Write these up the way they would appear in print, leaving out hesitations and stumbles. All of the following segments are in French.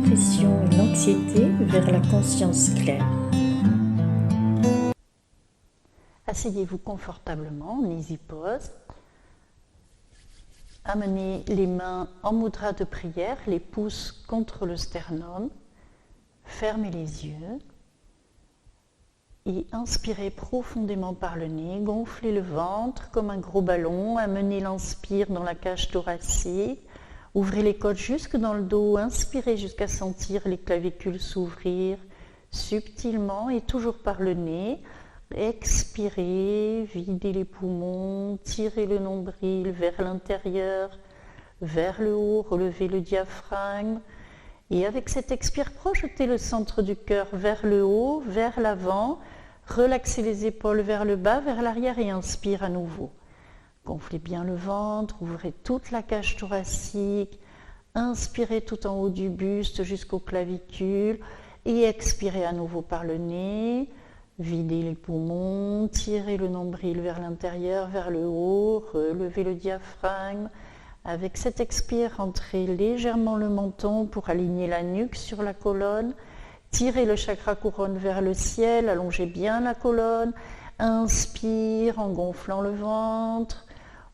dépression et l'anxiété vers la conscience claire. Asseyez-vous confortablement en easy pose. Amenez les mains en mudra de prière, les pouces contre le sternum. Fermez les yeux. Et inspirez profondément par le nez, gonflez le ventre comme un gros ballon, amenez l'inspire dans la cage thoracique, ouvrez les côtes jusque dans le dos, inspirez jusqu'à sentir les clavicules s'ouvrir subtilement et toujours par le nez. Expirez, videz les poumons, tirez le nombril vers l'intérieur, vers le haut, relevez le diaphragme. Et avec cette expire, projetez le centre du cœur vers le haut, vers l'avant. Relaxez les épaules vers le bas, vers l'arrière et inspire à nouveau. Gonflez bien le ventre, ouvrez toute la cage thoracique. Inspirez tout en haut du buste jusqu'aux clavicules et expirez à nouveau par le nez. Videz les poumons, tirez le nombril vers l'intérieur, vers le haut, relevez le diaphragme. Avec cette expire, rentrez légèrement le menton pour aligner la nuque sur la colonne. Tirez le chakra couronne vers le ciel, allongez bien la colonne. Inspire en gonflant le ventre.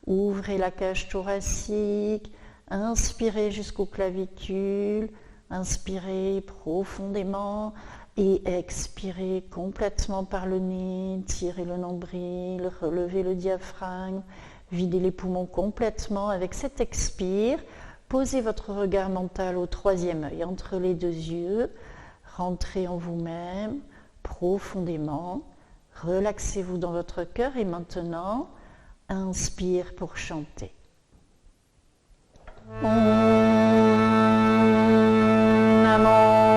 Ouvrez la cage thoracique. Inspirez jusqu'aux clavicules. Inspirez profondément et expirez complètement par le nez. Tirez le nombril, relevez le diaphragme. Videz les poumons complètement. Avec cette expire, posez votre regard mental au troisième œil, entre les deux yeux. Rentrez en vous-même profondément. Relaxez-vous dans votre cœur et maintenant, inspire pour chanter. Om Namo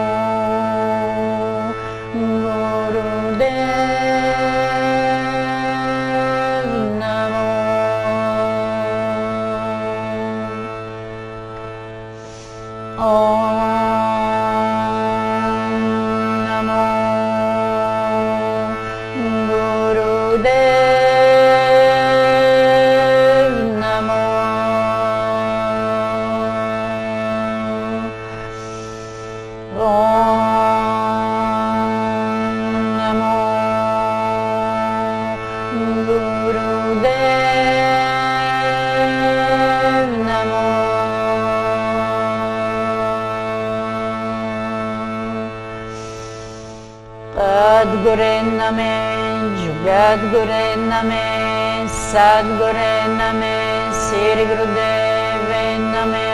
Sadguru Name, Sadguru Name, Sri Gurudeva Name.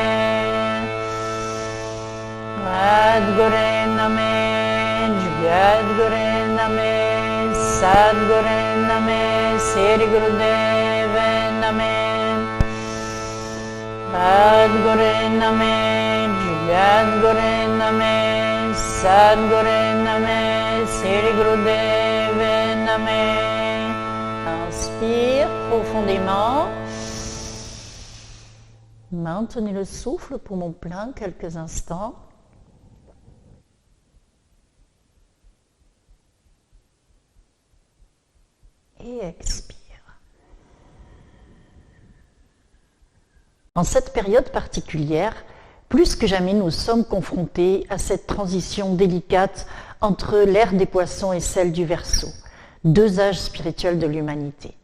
Sadguru Name, Sadguru Name, Sadguru Name, Sri Gurudeva Name. Sadguru Name, Sadguru Name, Sadguru Name, Sri Gurudeva Name. Inspire profondément. Maintenez le souffle pour mon plein quelques instants. Et expire. En cette période particulière, plus que jamais nous sommes confrontés à cette transition délicate entre l'ère des poissons et celle du Verseau, deux âges spirituels de l'humanité.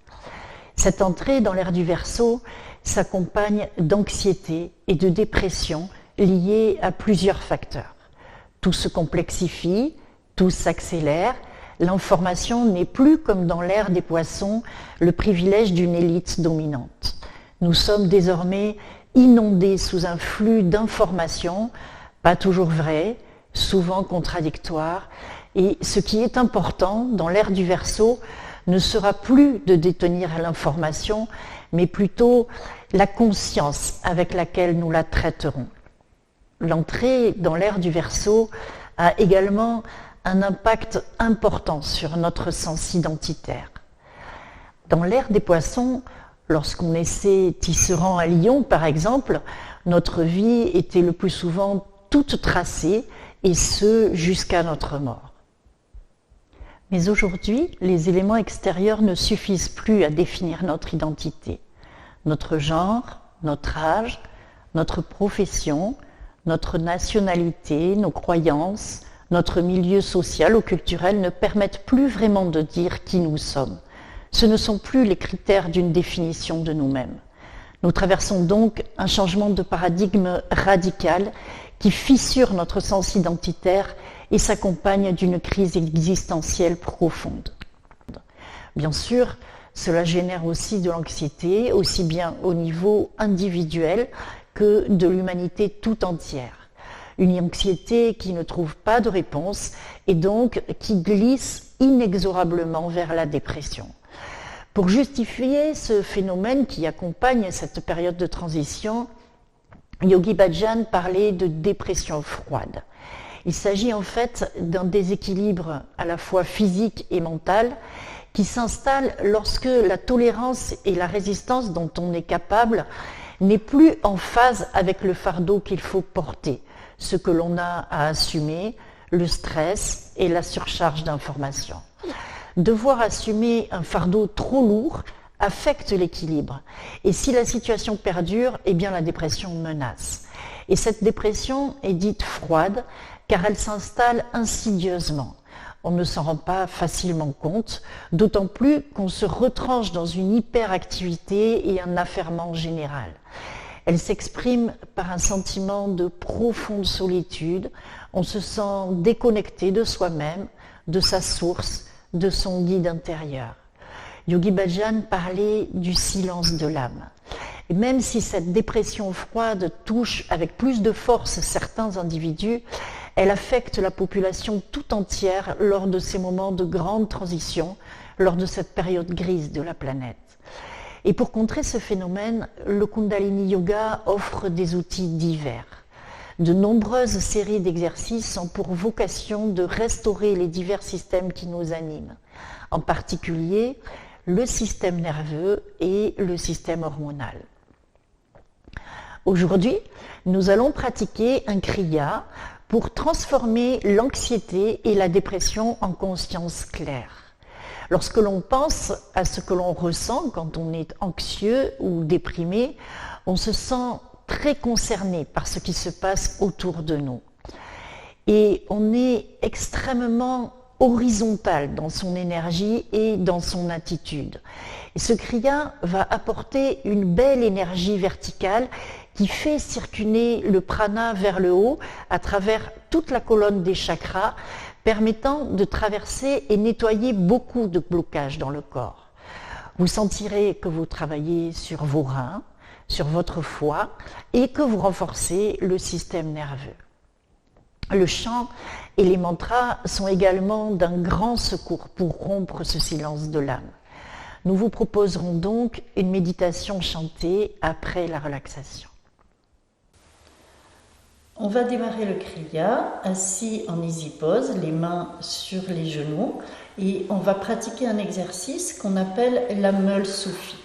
Cette entrée dans l'ère du Verseau s'accompagne d'anxiété et de dépression liées à plusieurs facteurs. Tout se complexifie, tout s'accélère, l'information n'est plus comme dans l'ère des poissons le privilège d'une élite dominante. Nous sommes désormais inondés sous un flux d'informations, pas toujours vraies, souvent contradictoires, et ce qui est important dans l'ère du Verseau ne sera plus de détenir l'information, mais plutôt la conscience avec laquelle nous la traiterons. L'entrée dans l'ère du Verseau a également un impact important sur notre sens identitaire. Dans l'ère des poissons, lorsqu'on naissait tisserand à Lyon, par exemple, notre vie était le plus souvent toute tracée, et ce jusqu'à notre mort. Mais aujourd'hui, les éléments extérieurs ne suffisent plus à définir notre identité. Notre genre, notre âge, notre profession, Notre nationalité, nos croyances, notre milieu social ou culturel ne permettent plus vraiment de dire qui nous sommes. Ce ne sont plus les critères d'une définition de nous-mêmes. Nous traversons donc un changement de paradigme radical qui fissure notre sens identitaire et s'accompagne d'une crise existentielle profonde. Bien sûr, cela génère aussi de l'anxiété, aussi bien au niveau individuel que de l'humanité tout entière. Une anxiété qui ne trouve pas de réponse et donc qui glisse inexorablement vers la dépression. Pour justifier ce phénomène qui accompagne cette période de transition, Yogi Bhajan parlait de dépression froide. Il s'agit en fait d'un déséquilibre à la fois physique et mental qui s'installe lorsque la tolérance et la résistance dont on est capable n'est plus en phase avec le fardeau qu'il faut porter, ce que l'on a à assumer, le stress et la surcharge d'informations. Devoir assumer un fardeau trop lourd affecte l'équilibre. Et si la situation perdure, eh bien la dépression menace. Et cette dépression est dite froide car elle s'installe insidieusement. On ne s'en rend pas facilement compte, d'autant plus qu'on se retranche dans une hyperactivité et un affairement général. Elle s'exprime par un sentiment de profonde solitude. On se sent déconnecté de soi-même, de sa source, de son guide intérieur. Yogi Bhajan parlait du silence de l'âme. Et même si cette dépression froide touche avec plus de force certains individus, elle affecte la population tout entière lors de ces moments de grande transition, lors de cette période grise de la planète. Et pour contrer ce phénomène, le Kundalini Yoga offre des outils divers. De nombreuses séries d'exercices ont pour vocation de restaurer les divers systèmes qui nous animent, en particulier le système nerveux et le système hormonal. Aujourd'hui, nous allons pratiquer un kriya pour transformer l'anxiété et la dépression en conscience claire. Lorsque l'on pense à ce que l'on ressent quand on est anxieux ou déprimé, on se sent très concerné par ce qui se passe autour de nous. Et on est extrêmement horizontal dans son énergie et dans son attitude. Et ce kriya va apporter une belle énergie verticale qui fait circuler le prana vers le haut à travers toute la colonne des chakras, permettant de traverser et nettoyer beaucoup de blocages dans le corps. Vous sentirez que vous travaillez sur vos reins, sur votre foie et que vous renforcez le système nerveux. Le chant et les mantras sont également d'un grand secours pour rompre ce silence de l'âme. Nous vous proposerons donc une méditation chantée après la relaxation. On va démarrer le kriya assis en easy pose, les mains sur les genoux, et on va pratiquer un exercice qu'on appelle la meule soufie.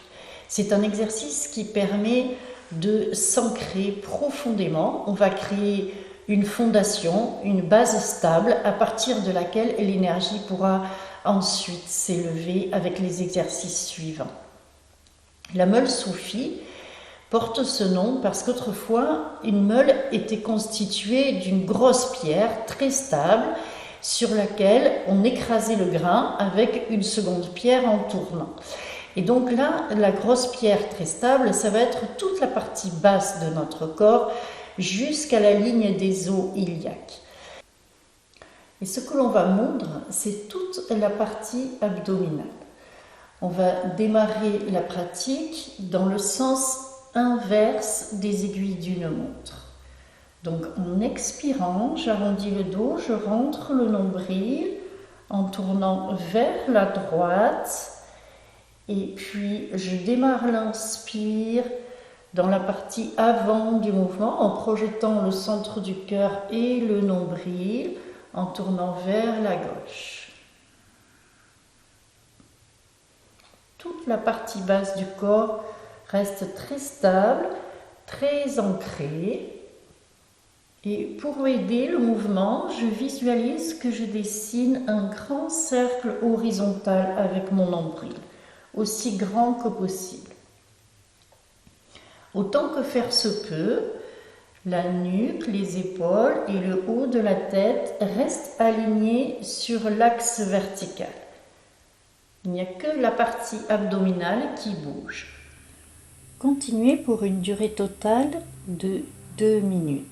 C'est un exercice qui permet de s'ancrer profondément. On va créer une fondation, une base stable à partir de laquelle l'énergie pourra ensuite s'élever avec les exercices suivants. La meule soufie porte ce nom parce qu'autrefois, une meule était constituée d'une grosse pierre très stable sur laquelle on écrasait le grain avec une seconde pierre en tournant. Et donc là, la grosse pierre très stable, ça va être toute la partie basse de notre corps jusqu'à la ligne des os iliaques. Et ce que l'on va moudre, c'est toute la partie abdominale. On va démarrer la pratique dans le sens inverse des aiguilles d'une montre. Donc en expirant, j'arrondis le dos, je rentre le nombril en tournant vers la droite. Et puis, je démarre l'inspire dans la partie avant du mouvement en projetant le centre du cœur et le nombril en tournant vers la gauche. Toute la partie basse du corps reste très stable, très ancrée. Et pour aider le mouvement, je visualise que je dessine un grand cercle horizontal avec mon nombril, aussi grand que possible. Autant que faire se peut, La nuque, les épaules et le haut de la tête restent alignés sur l'axe vertical. Il n'y a que la partie abdominale qui bouge. Continuez pour une durée totale de 2 minutes.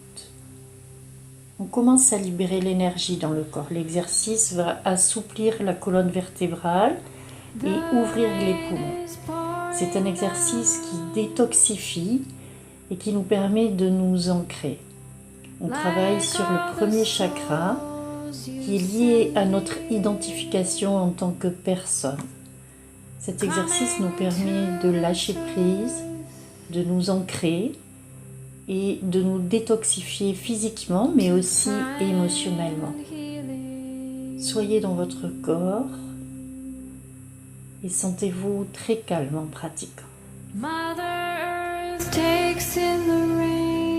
On commence à libérer l'énergie dans le corps. L'exercice va assouplir la colonne vertébrale et ouvrir les poumons. C'est un exercice qui détoxifie et qui nous permet de nous ancrer. On travaille sur le premier chakra qui est lié à notre identification en tant que personne. Cet exercice nous permet de lâcher prise, de nous ancrer et de nous détoxifier physiquement mais aussi émotionnellement. Soyez dans votre corps et sentez-vous très calme en pratiquant. Mother Earth takes in the rain,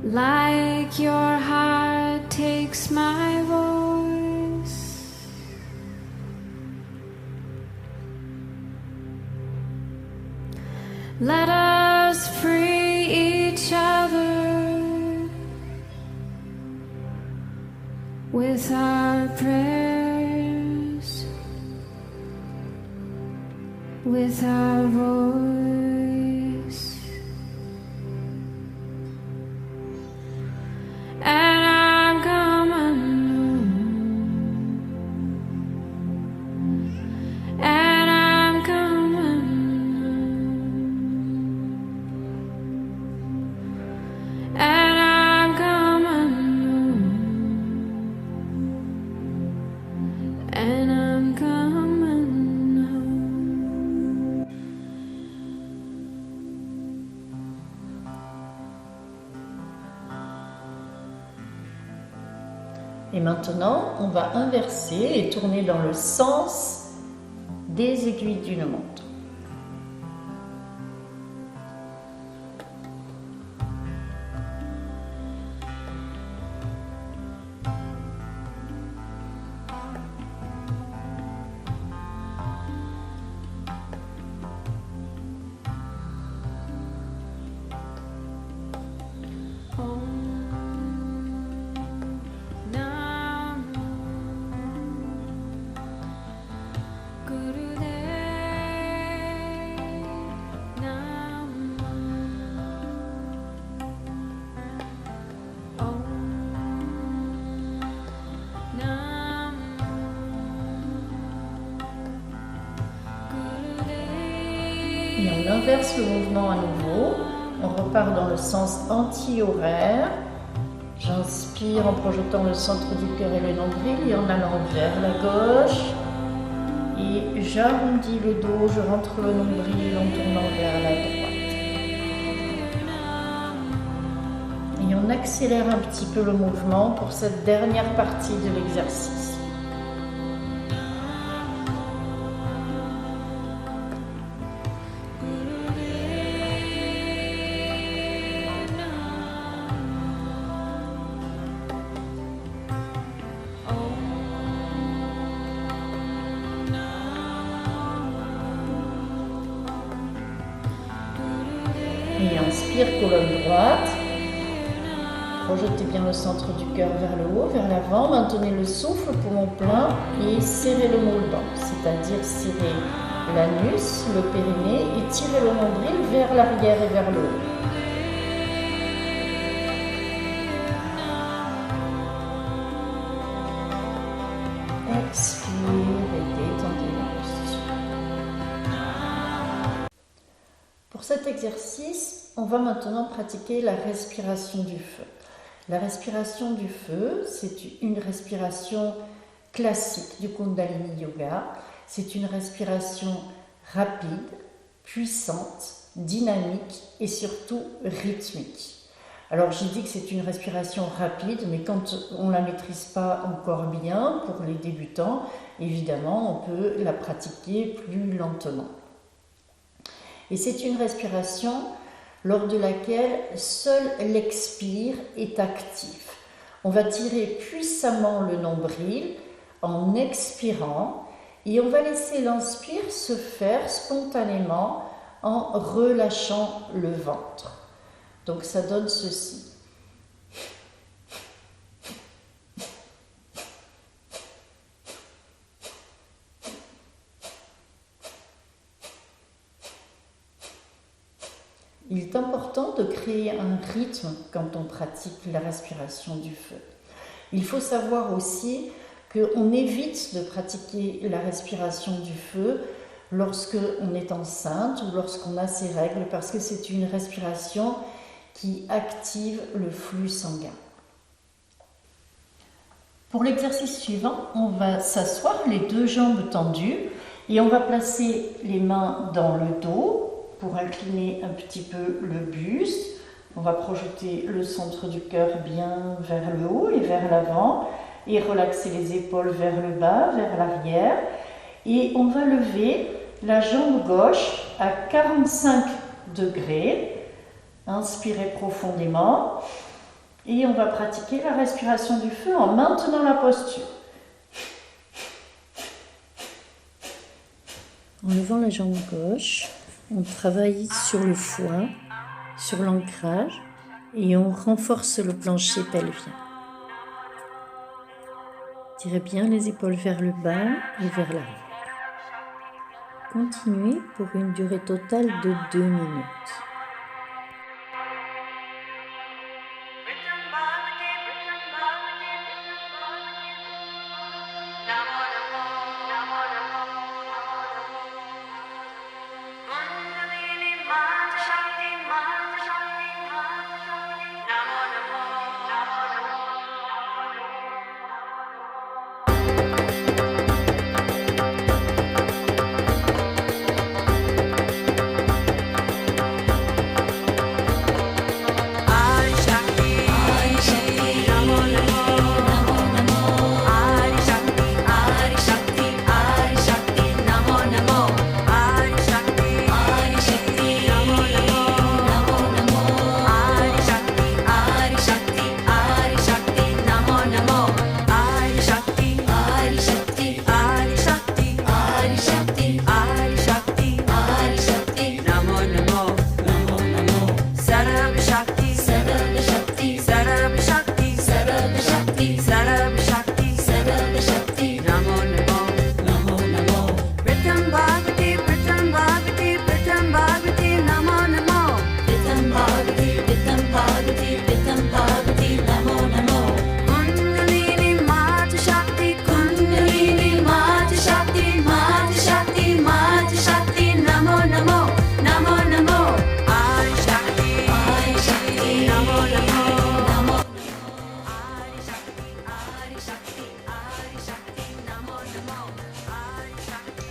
like your heart takes my voice. Let us free each other with our prayers, with our voice. And I'm coming home, and I'm coming home, and I'm coming home, and I'm coming home. Et maintenant, on va inverser et tourner dans le sens des aiguilles d'une montre. Et on inverse le mouvement à nouveau. On repart dans le sens anti-horaire. J'inspire en projetant le centre du cœur et le nombril et en allant vers la gauche. Et j'arrondis le dos, je rentre le nombril en tournant vers la droite. Et on accélère un petit peu le mouvement pour cette dernière partie de l'exercice. Et inspire, colonne droite. Projetez bien le centre du cœur vers le haut, vers l'avant. Maintenez le souffle, poumon plein et serrez le mollement, c'est-à-dire serrez l'anus, le périnée et tirez le nombril vers l'arrière et vers le haut. Expire et détendez la posture. Pour cet exercice, on va maintenant pratiquer la respiration du feu. La respiration du feu, c'est une respiration classique du Kundalini Yoga. C'est une respiration rapide, puissante, dynamique et surtout rythmique. Alors j'ai dit que c'est une respiration rapide, mais quand on ne la maîtrise pas encore bien, pour les débutants, évidemment, on peut la pratiquer plus lentement. Et c'est une respiration lors de laquelle seul l'expire est actif. On va tirer puissamment le nombril en expirant et on va laisser l'inspire se faire spontanément en relâchant le ventre. Donc ça donne ceci. Il est important de créer un rythme quand on pratique la respiration du feu. Il faut savoir aussi qu'on évite de pratiquer la respiration du feu lorsque on est enceinte ou lorsqu'on a ses règles, parce que c'est une respiration qui active le flux sanguin. Pour l'exercice suivant, on va s'asseoir, les deux jambes tendues, et on va placer les mains dans le dos pour incliner un petit peu le buste. On va projeter le centre du cœur bien vers le haut et vers l'avant, et relaxer les épaules vers le bas, vers l'arrière. Et on va lever la jambe gauche à 45 degrés. Inspirez profondément. Et on va pratiquer la respiration du feu en maintenant la posture. En levant la jambe gauche, on travaille sur le foie, sur l'ancrage, et on renforce le plancher pelvien. Tirez bien les épaules vers le bas et vers l'arrière. Continuez pour une durée totale de 2 minutes.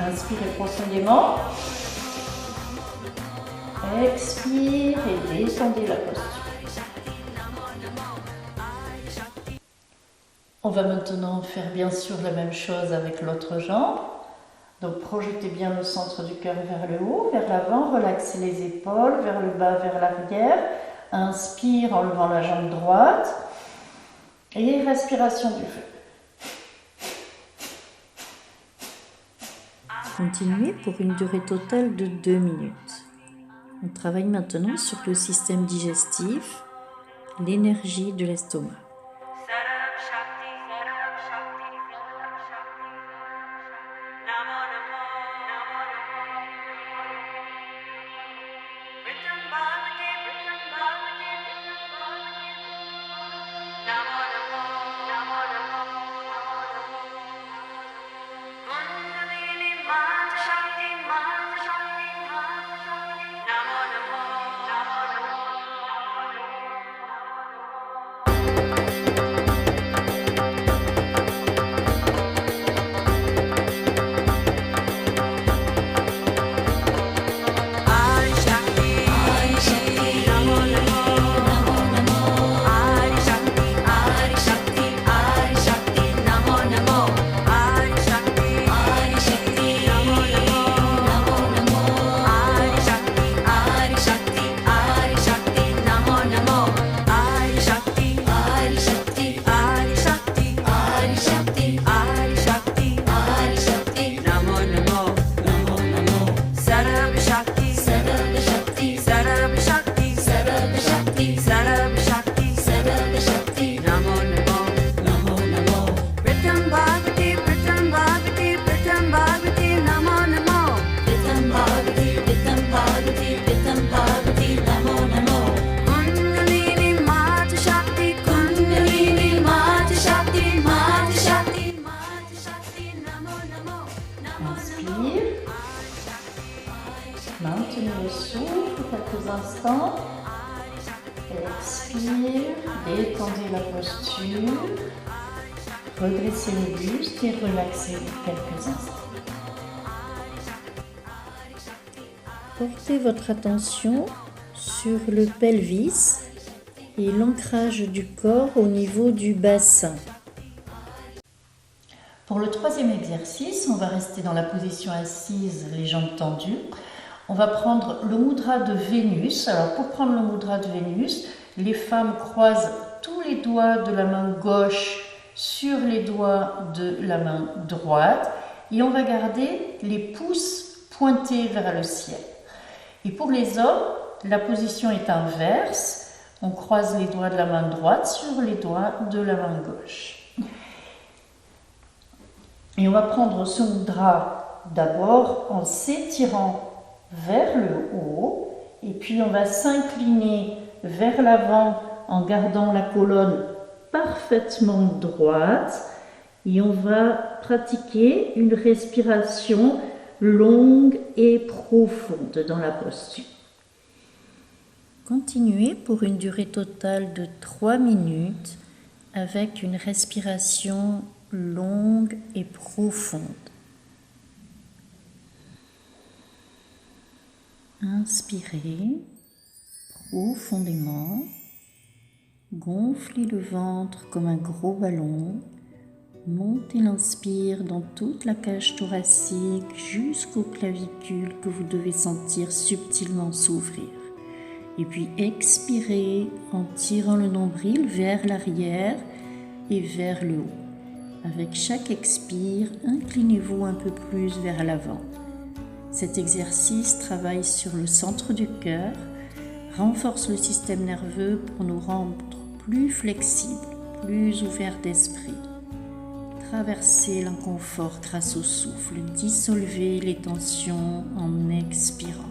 Inspirez profondément. Expire et descendez la posture. On va maintenant faire bien sûr la même chose avec l'autre jambe. Donc projetez bien le centre du cœur vers le haut, vers l'avant, relaxez les épaules, vers le bas, vers l'arrière. Inspire en levant la jambe droite. Et respiration du feu. Continuez pour une durée totale de 2 minutes. On travaille maintenant sur le système digestif, l'énergie de l'estomac. Inspire. Maintenez le souffle quelques instants. Expire. Détendez la posture. Redressez le buste et relaxez-vous quelques instants. Portez votre attention sur le pelvis et l'ancrage du corps au niveau du bassin. Pour le troisième exercice, on va rester dans la position assise, les jambes tendues. On va prendre le mudra de Vénus. Alors pour prendre le mudra de Vénus, les femmes croisent tous les doigts de la main gauche sur les doigts de la main droite et on va garder les pouces pointés vers le ciel. Et pour les hommes, la position est inverse. On croise les doigts de la main droite sur les doigts de la main gauche. Et on va prendre ce mudra d'abord en s'étirant vers le haut. Et puis on va s'incliner vers l'avant en gardant la colonne parfaitement droite. Et on va pratiquer une respiration longue et profonde dans la posture. Continuez pour une durée totale de 3 minutes avec une respiration longue et profonde. Inspirez profondément, gonflez le ventre comme un gros ballon. Montez l'inspire dans toute la cage thoracique jusqu'aux clavicules que vous devez sentir subtilement s'ouvrir. Et puis expirez en tirant le nombril vers l'arrière et vers le haut. Avec chaque expire, inclinez-vous un peu plus vers l'avant. Cet exercice travaille sur le centre du cœur, renforce le système nerveux pour nous rendre plus flexibles, plus ouverts d'esprit. Traversez l'inconfort grâce au souffle, dissolvez les tensions en expirant.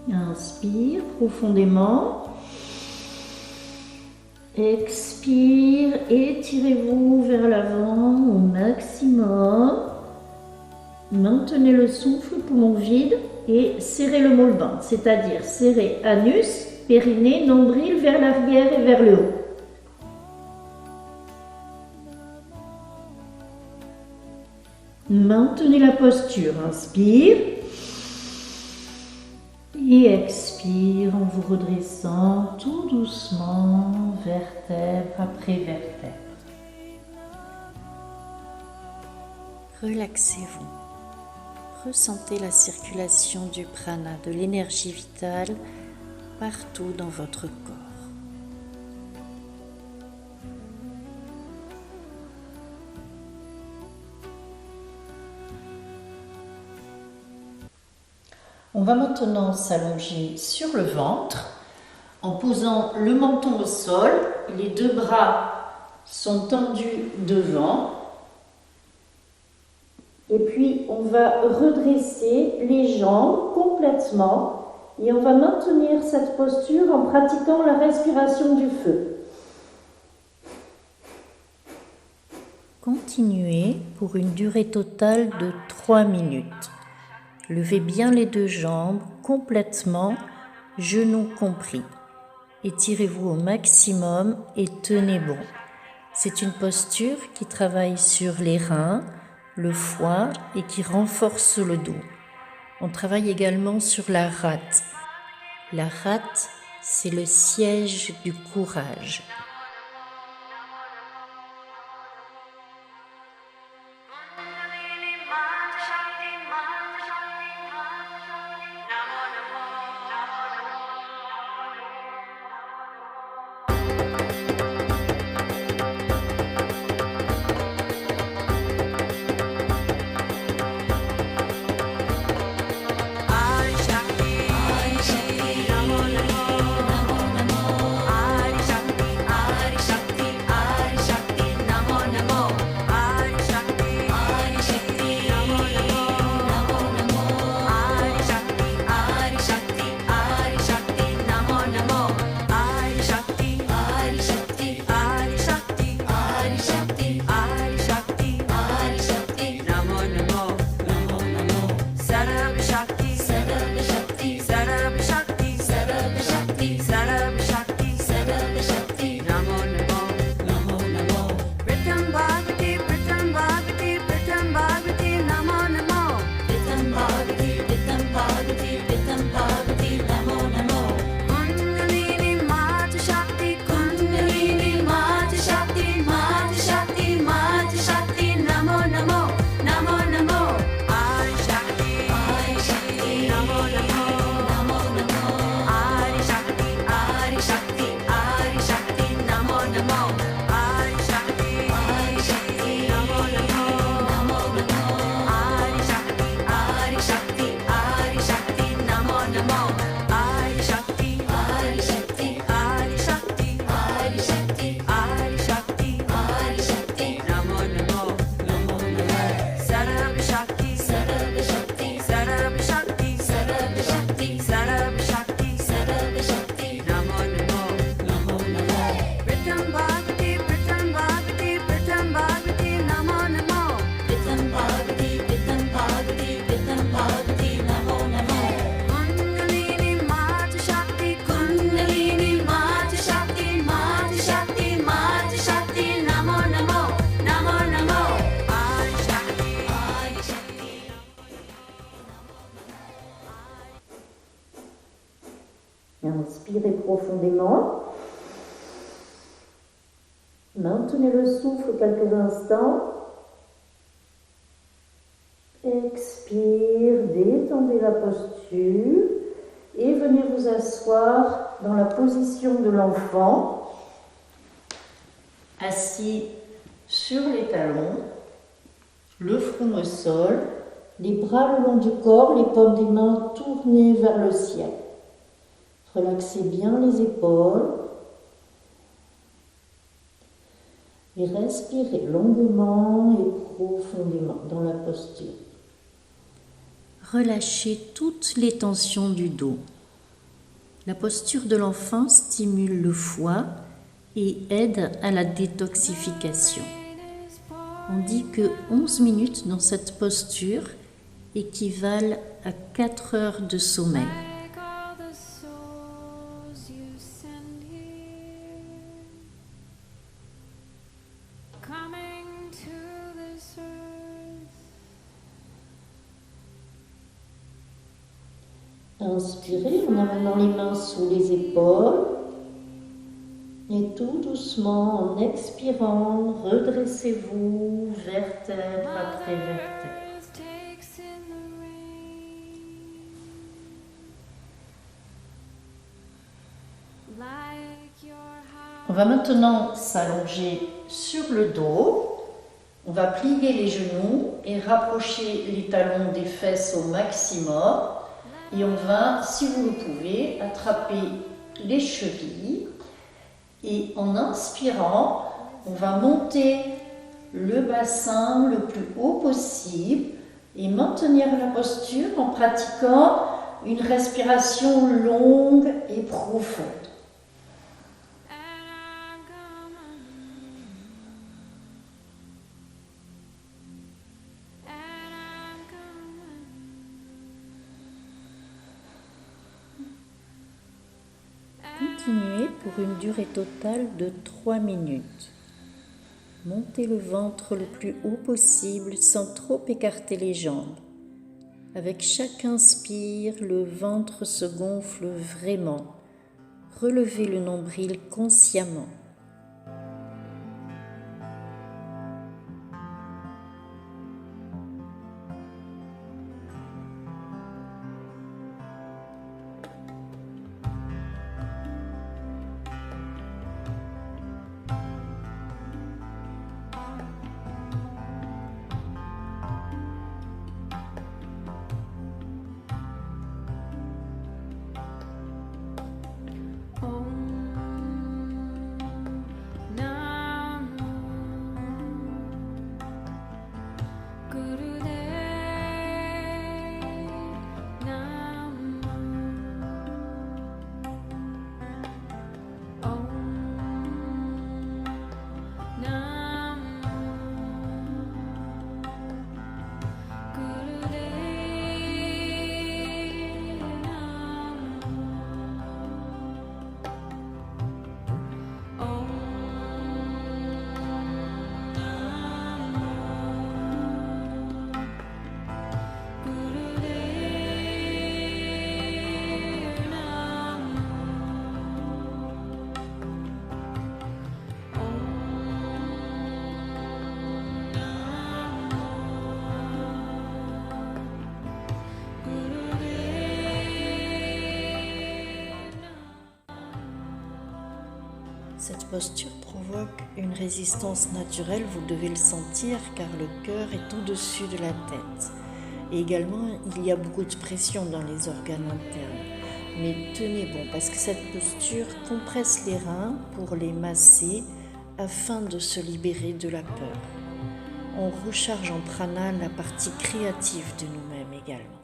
Inspire profondément. Expire, étirez-vous vers l'avant au maximum. Maintenez le souffle, poumon vide et serrez le molbin, c'est-à-dire serrez anus, périnée, nombril vers l'arrière et vers le haut. Maintenez la posture, inspire. Et expire en vous redressant tout doucement, vertèbre après vertèbre. Relaxez-vous. Ressentez la circulation du prana, de l'énergie vitale, partout dans votre corps. On va maintenant s'allonger sur le ventre en posant le menton au sol. Les deux bras sont tendus devant. Et puis on va redresser les jambes complètement et on va maintenir cette posture en pratiquant la respiration du feu. Continuez pour une durée totale de 3 minutes. Levez bien les deux jambes complètement, genoux compris. Étirez-vous au maximum et tenez bon. C'est une posture qui travaille sur les reins, le foie et qui renforce le dos. On travaille également sur la rate. La rate, c'est le siège du courage. Inspirez profondément. Maintenez le souffle quelques instants. Expire, détendez la posture et venez vous asseoir dans la position de l'enfant, assis sur les talons, le front au sol, les bras le long du corps, les paumes des mains tournées vers le ciel. Relaxez bien les épaules et respirez longuement et profondément dans la posture. Relâchez toutes les tensions du dos. La posture de l'enfant stimule le foie et aide à la détoxification. On dit que 11 minutes dans cette posture équivalent à 4 heures de sommeil. Inspirez en amenant les mains sous les épaules. Et tout doucement, en expirant, redressez-vous vertèbre après vertèbre. On va maintenant s'allonger sur le dos. On va plier les genoux et rapprocher les talons des fesses au maximum. Et on va, si vous le pouvez, attraper les chevilles. Et en inspirant, on va monter le bassin le plus haut possible et maintenir la posture en pratiquant une respiration longue et profonde. Continuez pour une durée totale de 3 minutes. Montez le ventre le plus haut possible sans trop écarter les jambes. Avec chaque inspire, le ventre se gonfle vraiment. Relevez le nombril consciemment. Cette posture provoque une résistance naturelle, vous devez le sentir car le cœur est au-dessus de la tête. Et également, il y a beaucoup de pression dans les organes internes. Mais tenez bon parce que cette posture compresse les reins pour les masser afin de se libérer de la peur. On recharge en prana la partie créative de nous-mêmes également.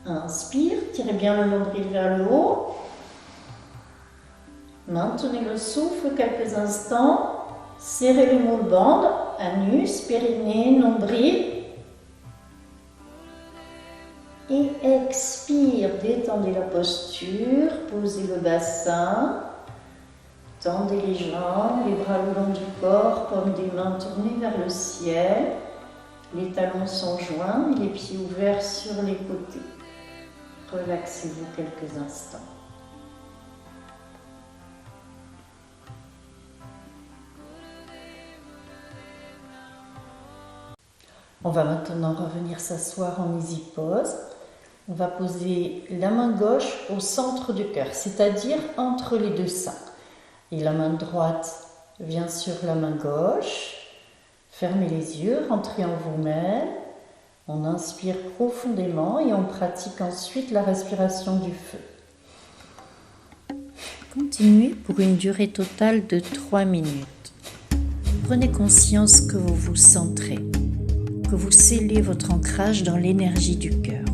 Inspire, tirez bien le nombril vers le haut. Maintenez le souffle quelques instants. Serrez les moule bandes, anus, périnée, nombril. Et expire, détendez la posture, posez le bassin. Tendez les jambes, les bras le long du corps, paumes des mains tournées vers le ciel. Les talons sont joints et les pieds ouverts sur les côtés. Relaxez-vous quelques instants. On va maintenant revenir s'asseoir en easy pose. On va poser la main gauche au centre du cœur, c'est-à-dire entre les deux seins. Et la main droite vient sur la main gauche. Fermez les yeux, rentrez en vous-même. On inspire profondément et on pratique ensuite la respiration du feu. Continuez pour une durée totale de 3 minutes. Prenez conscience que vous vous centrez, que vous scellez votre ancrage dans l'énergie du cœur.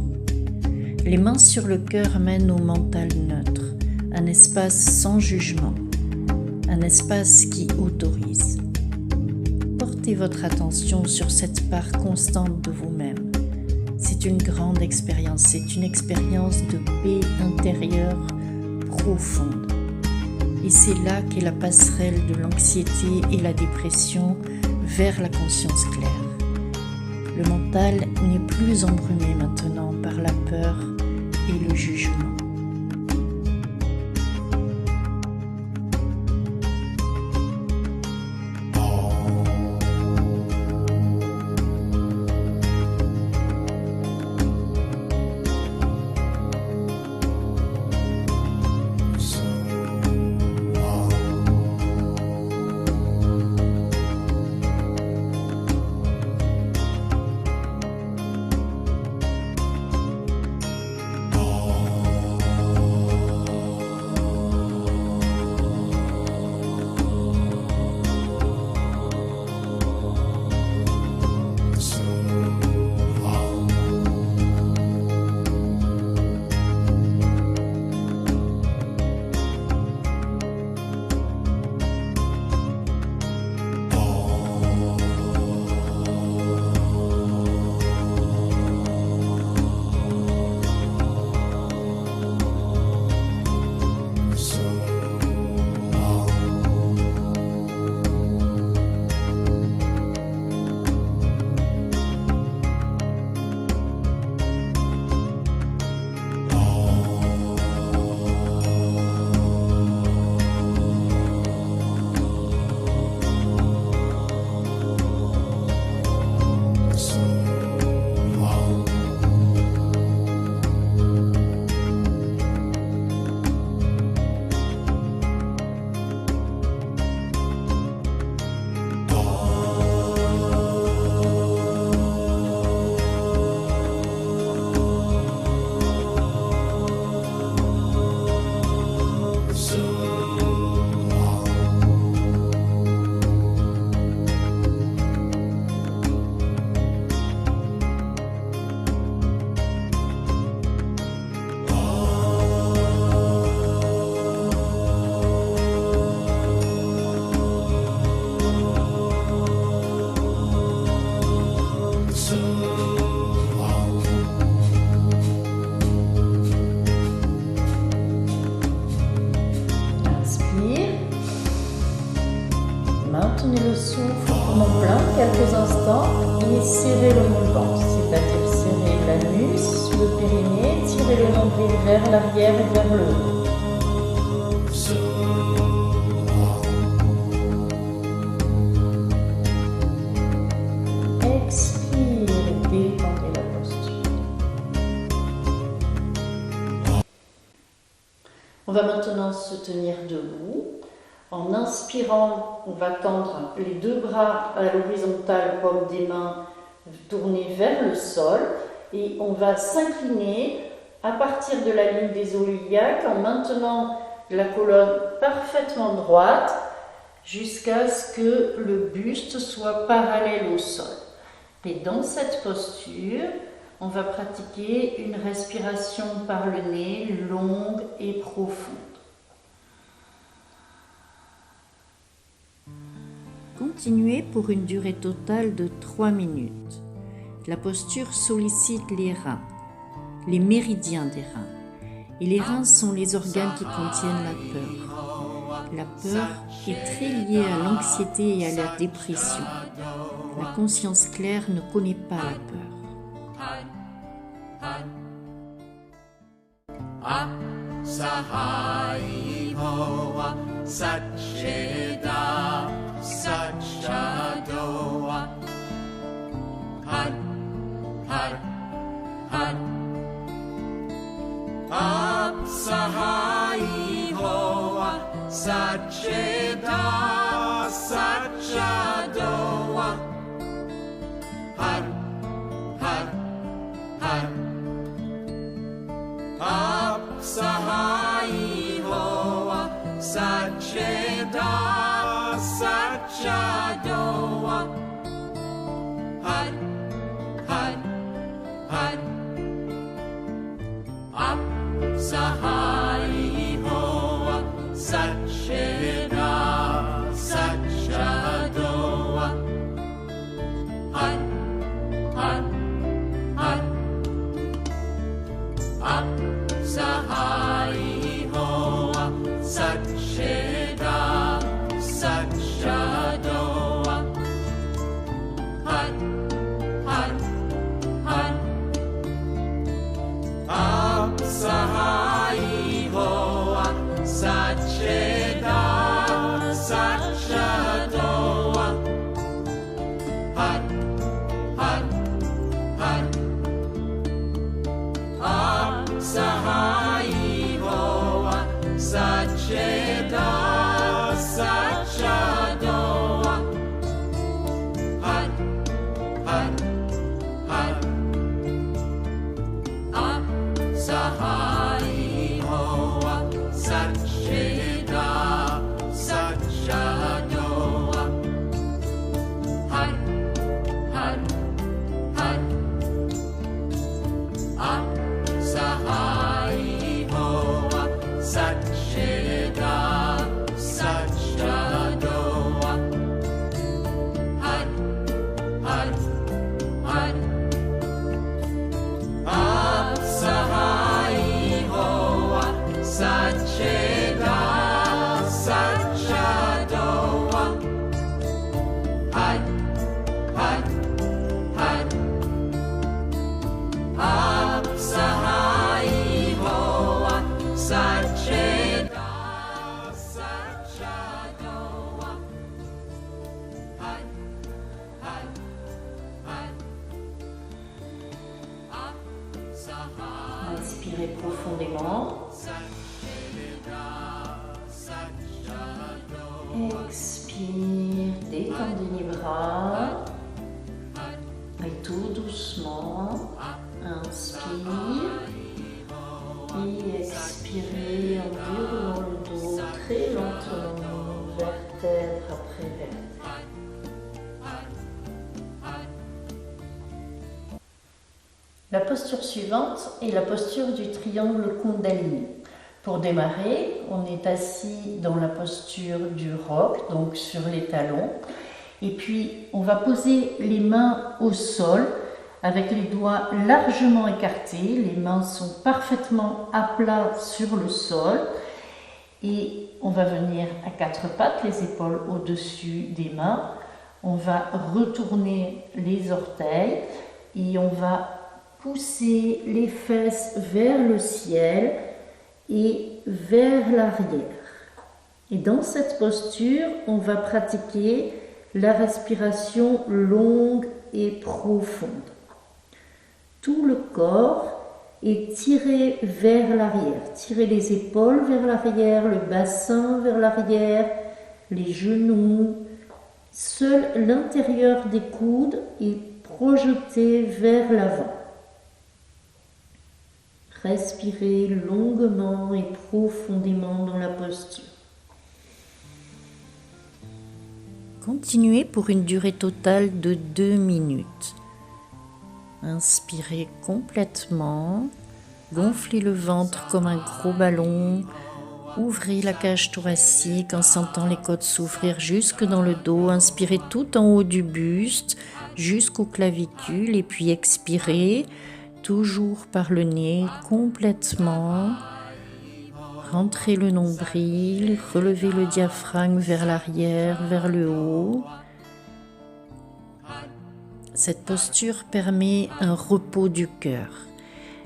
Les mains sur le cœur mènent au mental neutre, un espace sans jugement, un espace qui autorise. Portez votre attention sur cette part constante de vous-même. C'est une grande expérience, c'est une expérience de paix intérieure profonde. Et c'est là qu'est la passerelle de l'anxiété et la dépression vers la conscience claire. Le mental n'est plus embrumé maintenant par la peur et le jugement. Maintenez le souffle poumon plein quelques instants et serrez le menton, c'est-à-dire serrez l'anus, le périnée, tirez le nombril vers l'arrière et vers le haut. Expire, détendez la posture. On va maintenant se tenir debout. En inspirant, on va tendre les deux bras à l'horizontale comme des mains tournées vers le sol et on va s'incliner à partir de la ligne des os iliaques en maintenant la colonne parfaitement droite jusqu'à ce que le buste soit parallèle au sol. Et dans cette posture, on va pratiquer une respiration par le nez longue et profonde. Continuez pour une durée totale de 3 minutes. La posture sollicite les reins, les méridiens des reins. Et les reins sont les organes qui contiennent la peur. La peur est très liée à l'anxiété et à la dépression. La conscience claire ne connaît pas la peur. Satchadoa Har Har Har Apsahai Hoa Satcheda Satchadoa Har Har Sahai Hoa Sacheda Sachadoa Had Up Sahai Hoa Sacheda Sachadoa Had Up Sahai Hoa Sacheda Sachadoa Had Up Sahai Hoa Sacheda Sachadoa Had Up Sahai Hoa Sacheda Sachadoa Had Up Sahai Hoa Sacheda Sachadoa Had Up Sahai Hoa Sacheda Sachadoa Had Up Sahai Hoa Sacheda Sachadoa Had Up Sahai Hoa Sacheda Sachadoa Had Up Sahai Inspirez profondément. Expire, détendez les bras. Et tout doucement, inspire. Et expirez en déroulant le dos très lentement, vertèbre après vertèbre. La posture suivante est la posture du triangle Kundalini. Pour démarrer, on est assis dans la posture du roc, donc sur les talons. Et puis, on va poser les mains au sol avec les doigts largement écartés. Les mains sont parfaitement à plat sur le sol. Et on va venir à quatre pattes, les épaules au-dessus des mains. On va retourner les orteils et on va pousser les fesses vers le ciel et vers l'arrière. Et dans cette posture, on va pratiquer la respiration longue et profonde. Tout le corps est tiré vers l'arrière. Tirez les épaules vers l'arrière, le bassin vers l'arrière, les genoux. Seul l'intérieur des coudes est projeté vers l'avant. Respirez longuement et profondément dans la posture. Continuez pour une durée totale de 2 minutes. Inspirez complètement, gonflez le ventre comme un gros ballon, ouvrez la cage thoracique en sentant les côtes s'ouvrir jusque dans le dos. Inspirez tout en haut du buste jusqu'aux clavicules et puis expirez. Toujours par le nez, complètement. Rentrez le nombril, relevez le diaphragme vers l'arrière, vers le haut. Cette posture permet un repos du cœur.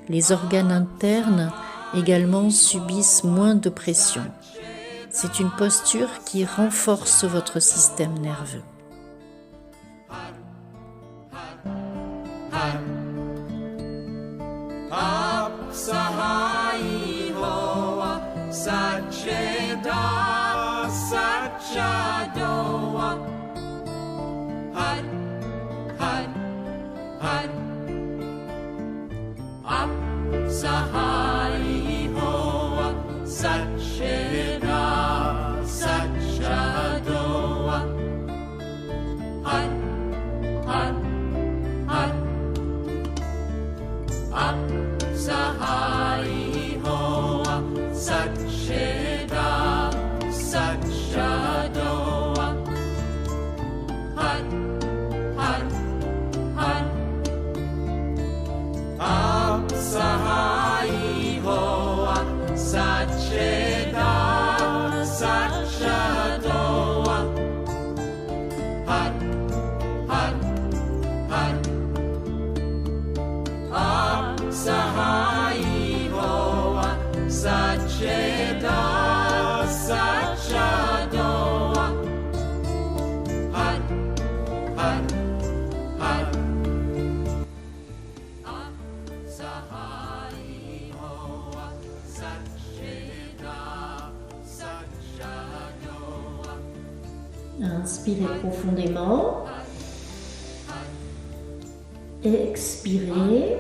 Les organes internes également subissent moins de pression. C'est une posture qui renforce votre système nerveux. Sahai Hoa Sacheda Sachadoa Had Up Sahai Hoa Satcheda, Satchadoa. Har, har, har. Sahai Hoa, Satcheda, Satchadoa. Inspirez profondément. Expirez.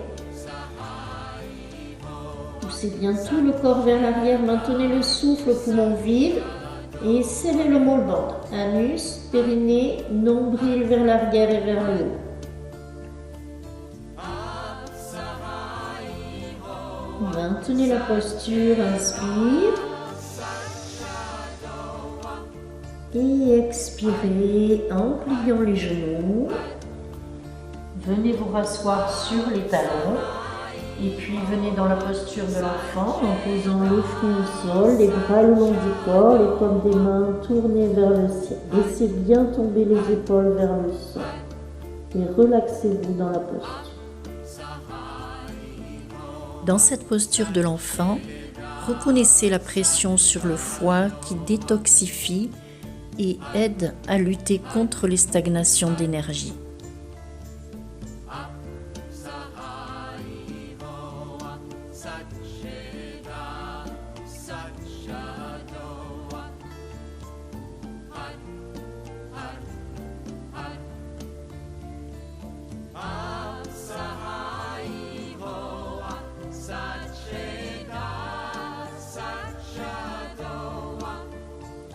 Poussez bien tout le corps vers l'arrière. Maintenez le souffle, poumon vide. Et serrez le molles band. Anus, périnée, nombril vers l'arrière et vers le haut. Maintenez la posture. Inspire. Et expirez en pliant les genoux. Venez vous rasseoir sur les talons et puis venez dans la posture de l'enfant en posant le front au sol, les bras le long du corps, les paumes des mains tournées vers le ciel. Laissez bien tomber les épaules vers le sol et relaxez-vous dans la posture. Dans cette posture de l'enfant, reconnaissez la pression sur le foie qui détoxifie et aide à lutter contre les stagnations d'énergie.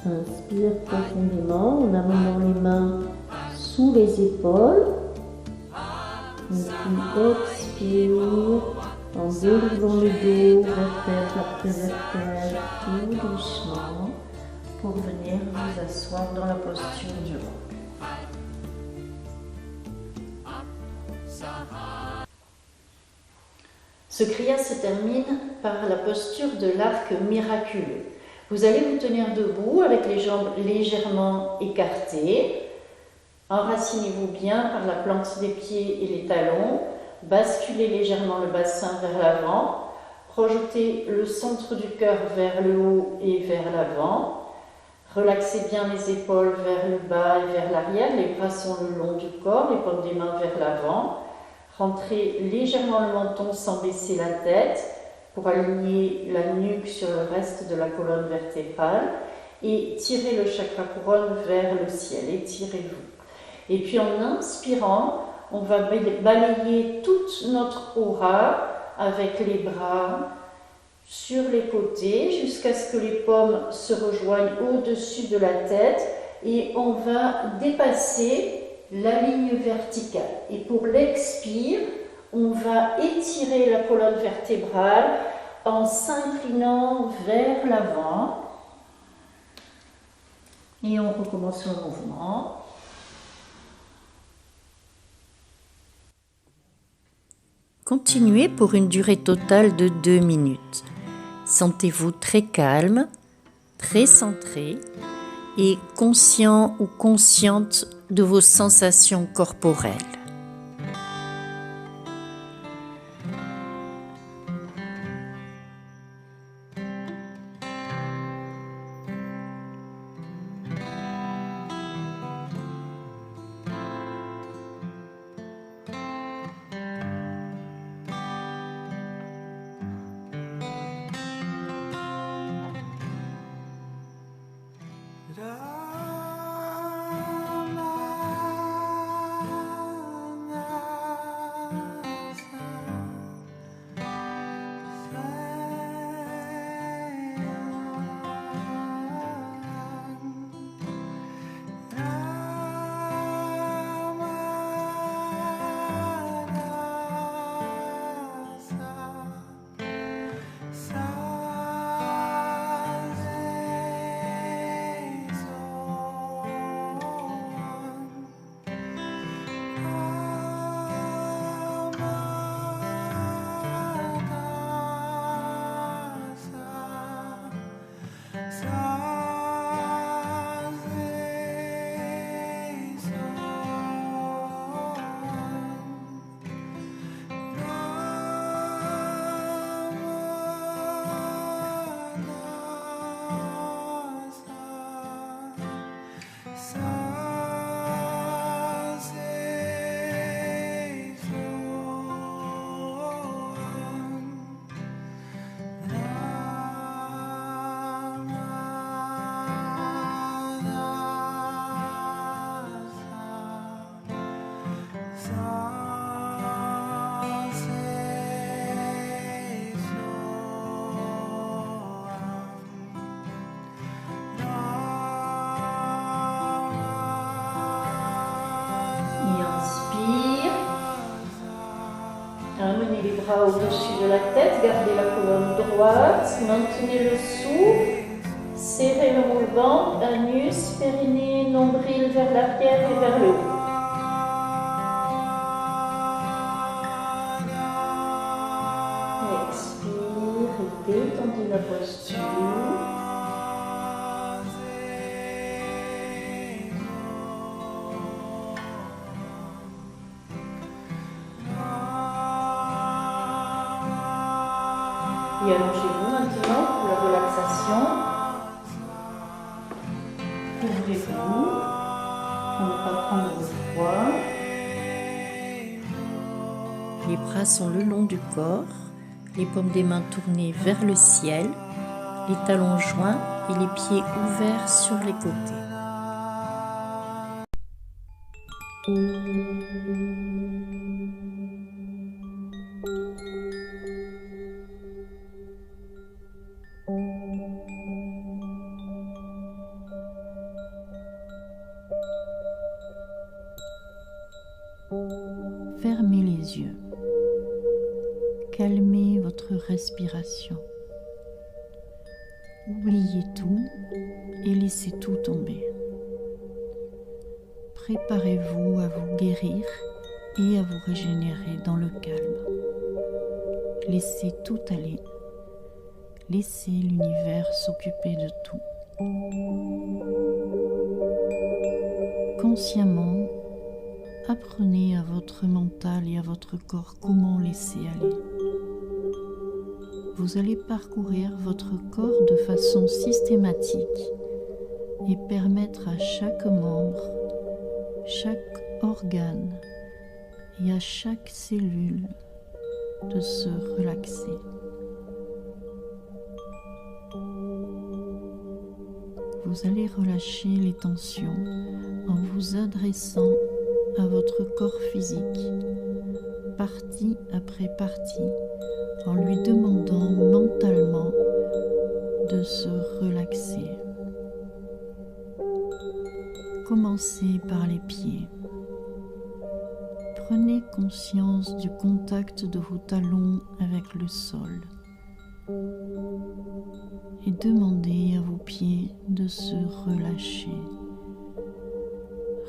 Inspire profondément en amenant les mains sous les épaules. Et puis expire en dérivant le dos, vertèbre après vertèbre, tout doucement pour venir vous asseoir dans la posture du roc. Ce kriya se termine par la posture de l'arc miraculeux. Vous allez vous tenir debout avec les jambes légèrement écartées. Enracinez-vous bien par la plante des pieds et les talons. Basculez légèrement le bassin vers l'avant. Projetez le centre du cœur vers le haut et vers l'avant. Relaxez bien les épaules vers le bas et vers l'arrière. Les bras sont le long du corps, les paumes des mains vers l'avant. Rentrez légèrement le menton sans baisser la tête pour aligner la nuque sur le reste de la colonne vertébrale et tirez le chakra couronne vers le ciel. Étirez-vous. Et puis en inspirant, on va balayer toute notre aura avec les bras sur les côtés jusqu'à ce que les paumes se rejoignent au-dessus de la tête et on va dépasser la ligne verticale. Et pour l'expire, on va étirer la colonne vertébrale en s'inclinant vers l'avant. Et on recommence le mouvement. Continuez pour une durée totale de 2 minutes. Sentez-vous très calme, très centré et conscient ou consciente de vos sensations corporelles. bras au-dessus de la tête, gardez la colonne droite, maintenez le souffle, serrez le roulement, anus, périnée, nombril vers l'arrière et vers le haut. Expire et détendez la posture. Et allongez-vous maintenant pour la relaxation. Ouvrez-vous pour ne pas prendre de froid. Les bras sont le long du corps, les paumes des mains tournées vers le ciel, les talons joints et les pieds ouverts sur les côtés. Fermez les yeux. Calmez votre respiration. Oubliez tout et laissez tout tomber. Préparez-vous à vous guérir et à vous régénérer dans le calme. Laissez tout aller. Laissez l'univers s'occuper de tout. Consciemment, apprenez à votre mental et à votre corps comment laisser aller. Vous allez parcourir votre corps de façon systématique et permettre à chaque membre, chaque organe et à chaque cellule de se relaxer. Vous allez relâcher les tensions en vous adressant à votre corps physique, partie après partie, en lui demandant mentalement de se relaxer. Commencez par les pieds. Prenez conscience du contact de vos talons avec le sol et demandez à vos pieds de se relâcher.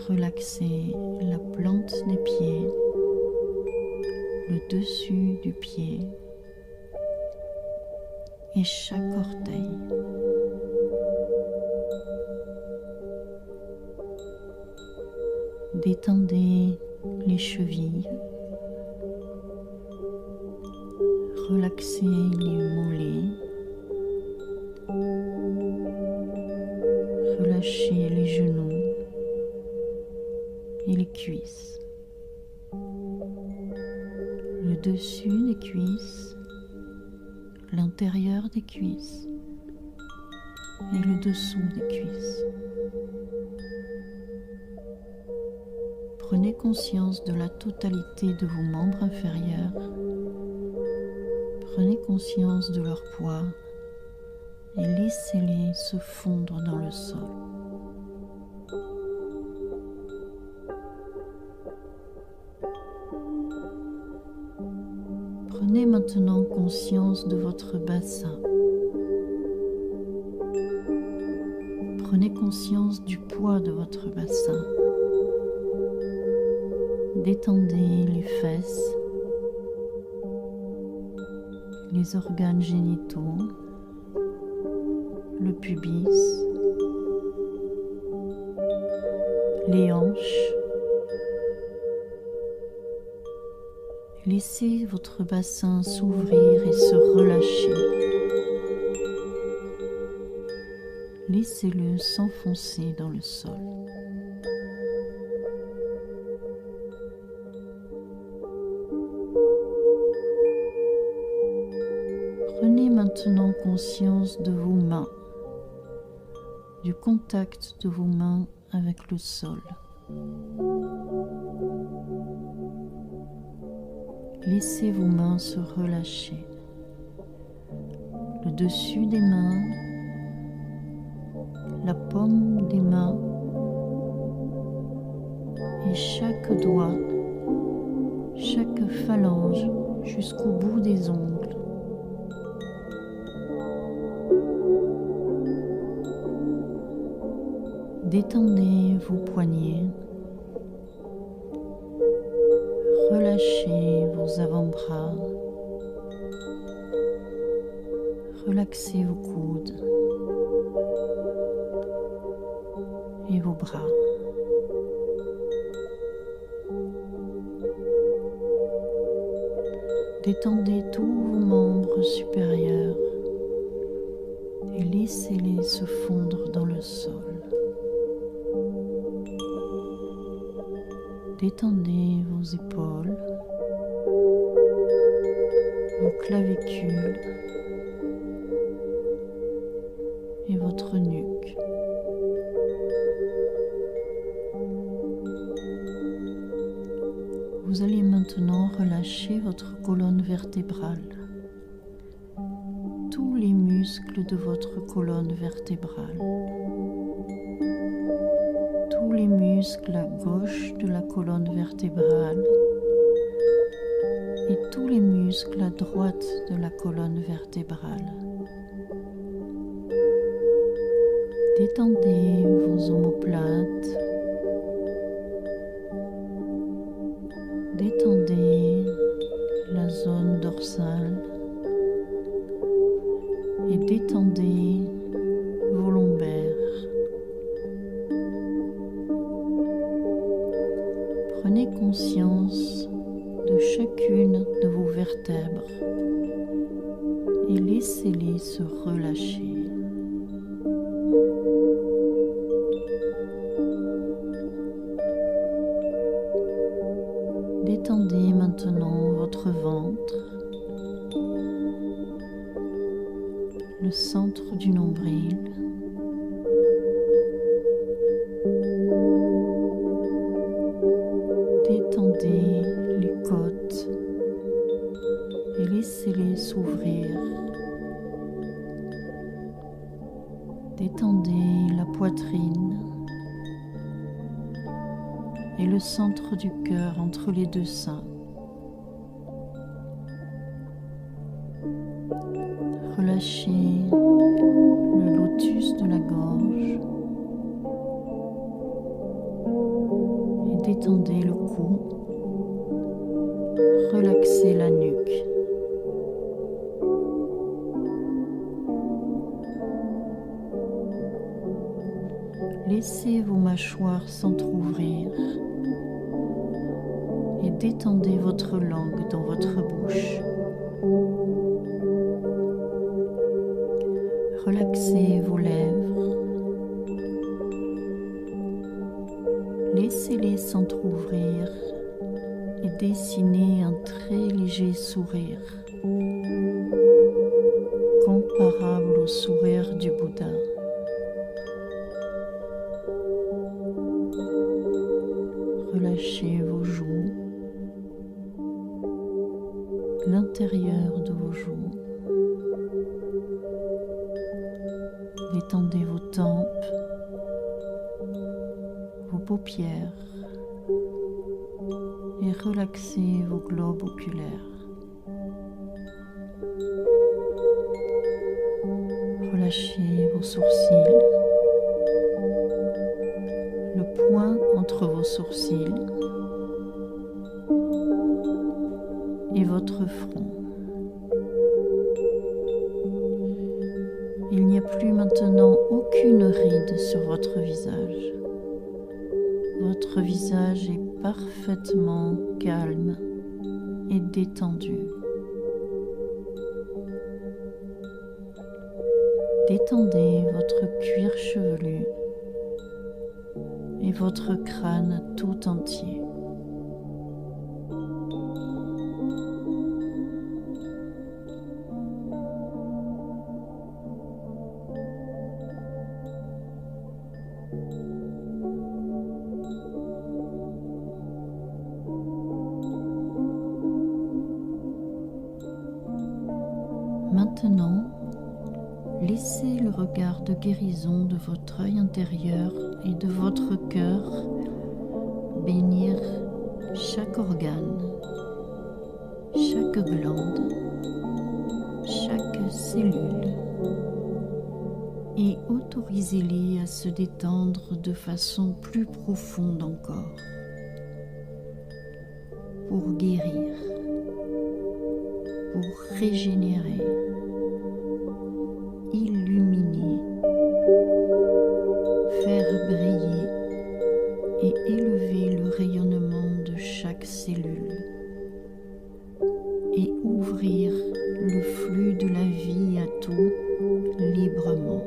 Relaxez la plante des pieds, le dessus du pied et chaque orteil. Détendez les chevilles, relaxez les mollets, relâchez les genoux et les cuisses, le dessus des cuisses, l'intérieur des cuisses et le dessous des cuisses. Prenez conscience de la totalité de vos membres inférieurs. Prenez conscience de leur poids et laissez-les se fondre dans le sol. Prenez maintenant conscience de votre bassin. Prenez conscience du poids de votre bassin. Détendez les fesses, les organes génitaux, le pubis, les hanches. Laissez votre bassin s'ouvrir et se relâcher. Laissez-le s'enfoncer dans le sol. Prenez maintenant conscience de vos mains, du contact de vos mains avec le sol. Laissez vos mains se relâcher. Le dessus des mains, la paume des mains et chaque doigt, chaque phalange jusqu'au bout des ongles. Détendez vos poignets. Relâchez vos avant-bras. Relaxez vos coudes et vos bras. Détendez tous vos membres supérieurs et laissez-les se fondre dans le sol. Détendez vos épaules, vos clavicules et votre nuque. Vous allez maintenant relâcher votre colonne vertébrale. Tous les muscles de votre colonne vertébrale. Tous les muscles à gauche de la colonne vertébrale et tous les muscles à droite de la colonne vertébrale. Détendez vos omoplates. Détendez la zone dorsale et détendez vos lombaires. Prenez conscience de chacune de vos vertèbres et laissez-les se relâcher. Détendez maintenant votre ventre, le centre du nombril, détendez les côtes et laissez-les s'ouvrir. Détendez la poitrine et le centre du cœur entre les deux seins. Relâchez le lotus de la gorge et détendez le cou. Relaxez la nuque. Laissez vos mâchoires s'entrouvrir et détendez votre langue dans votre bouche. Relaxez vos lèvres. Laissez-les s'entrouvrir et dessinez un très léger sourire, comparable au sourire du Bouddha. Relâchez vos joues, l'intérieur de vos joues. Détendez vos tempes, vos paupières et relaxez vos globes oculaires. Relâchez vos sourcils, le point entre vos sourcils et votre front. Il n'y a plus maintenant aucune ride sur votre visage. Votre visage est parfaitement calme et détendu. Détendez votre cuir chevelu et votre crâne tout entier. Maintenant, laissez le regard de guérison de votre œil intérieur et de votre cœur bénir chaque organe chaque glande, chaque cellule, et autorisez-les à se détendre de façon plus profonde encore, pour guérir, pour régénérer, illuminer, faire briller et élever le rayonnement de chaque cellule et ouvrir le flux de la vie à tout librement.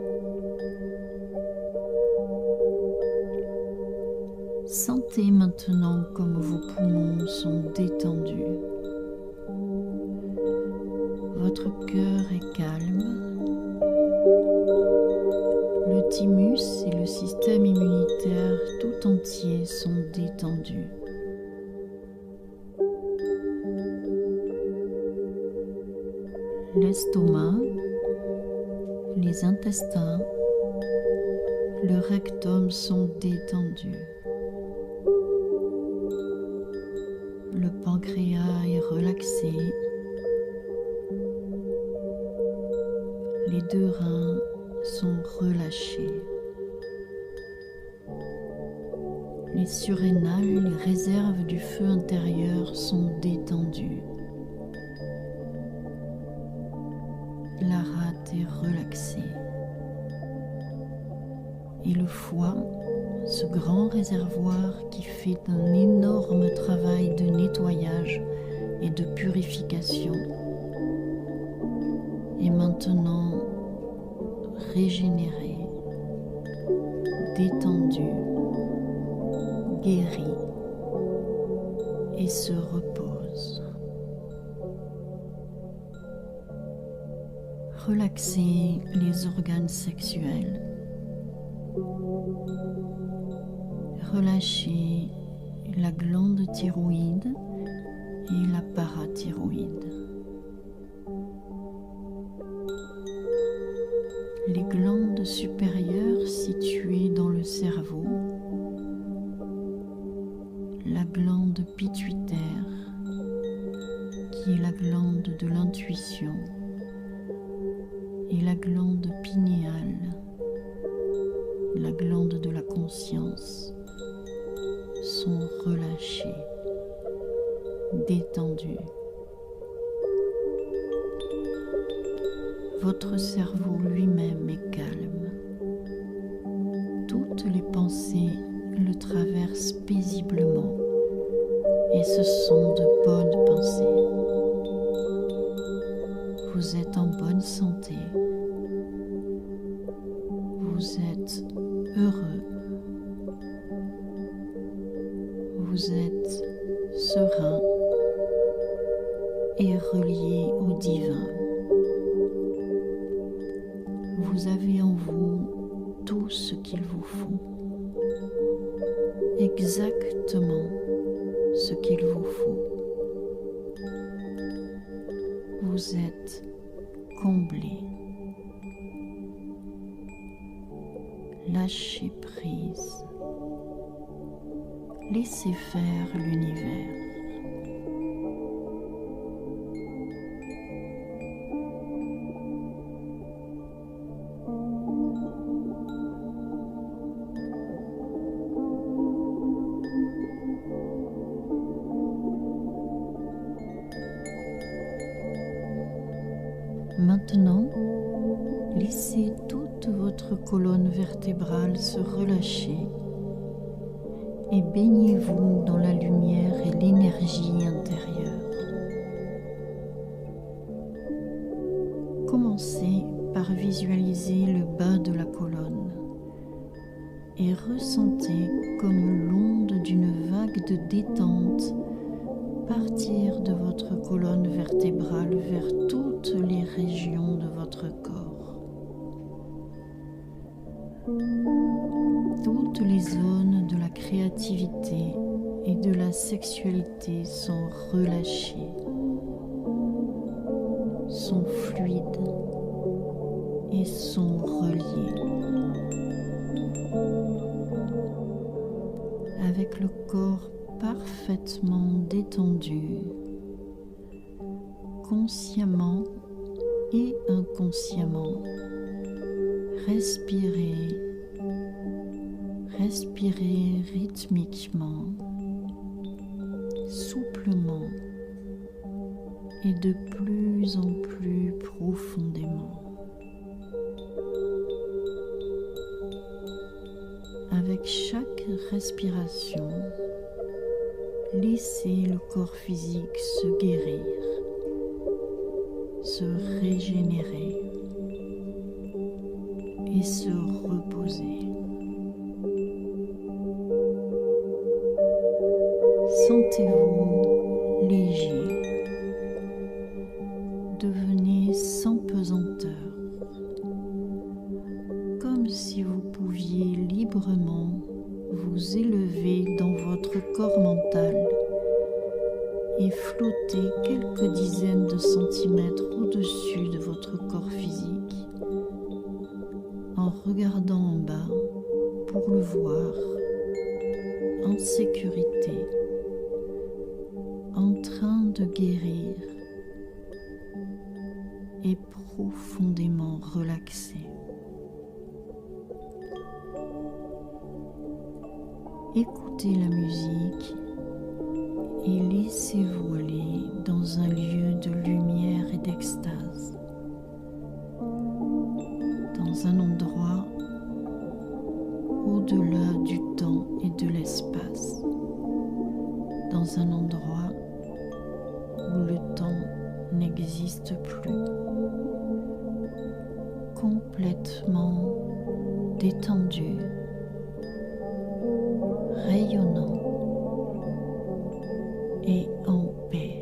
Sentez maintenant comme vos poumons sont détendus. Votre cœur est calme. Le thymus et le système immunitaire tout entier sont détendus. L'estomac, les intestins, le rectum sont détendus. Le pancréas est relaxé. Les 2 reins sont relâchés. Les surrénales et les réserves du feu intérieur sont détendues. La rate est relaxée. Et le foie, ce grand réservoir qui fait un énorme travail de nettoyage et de purification, est maintenant régénéré, détendu, guéri et se repose. Relaxez les organes sexuels. Relâchez la glande thyroïde et la parathyroïde. Les glandes supérieures situées dans le cerveau, la glande pituitaire qui est la glande de l'intuition et la glande pinéale, la glande de la conscience, sont relâchées, détendues. Votre cerveau lui-même est calme. Toutes les pensées le traversent paisiblement et ce sont de bonnes pensées. Vous êtes en bonne santé. Vous êtes heureux. Vous êtes serein et relié au divin. Vous avez en vous tout ce qu'il vous faut, exactement ce qu'il vous faut. Vous êtes comblé. Lâchez prise. Laissez faire l'univers. Maintenant, laissez toute votre colonne vertébrale se relâcher et baignez-vous dans la lumière et l'énergie intérieure. Commencez par visualiser le bas de la colonne et ressentez comme l'onde d'une vague de détente partir de votre colonne vertébrale vers toutes les régions de votre corps. Toutes les zones de la créativité et de la sexualité sont relâchées, sont fluides et sont reliées. Avec le corps parfaitement détendu, consciemment et inconsciemment. Respirez, respirez rythmiquement, souplement et de plus en plus profondément. Avec chaque respiration, laissez le corps physique se guérir, se régénérer et se reposer. Sentez-vous léger. Devenez sans pesanteur, comme si vous pouviez librement vous élever dans votre corps mental et flotter quelques dizaines de centimètres au-dessus de votre corps physique en regardant en bas pour le voir en sécurité, en train de guérir et profondément relaxé. Écoutez la musique et laissez-vous aller dans un lieu de lumière et d'extase, dans un endroit au-delà du temps et de l'espace, dans un endroit où le temps n'existe plus, complètement détendu, rayonnant et en paix.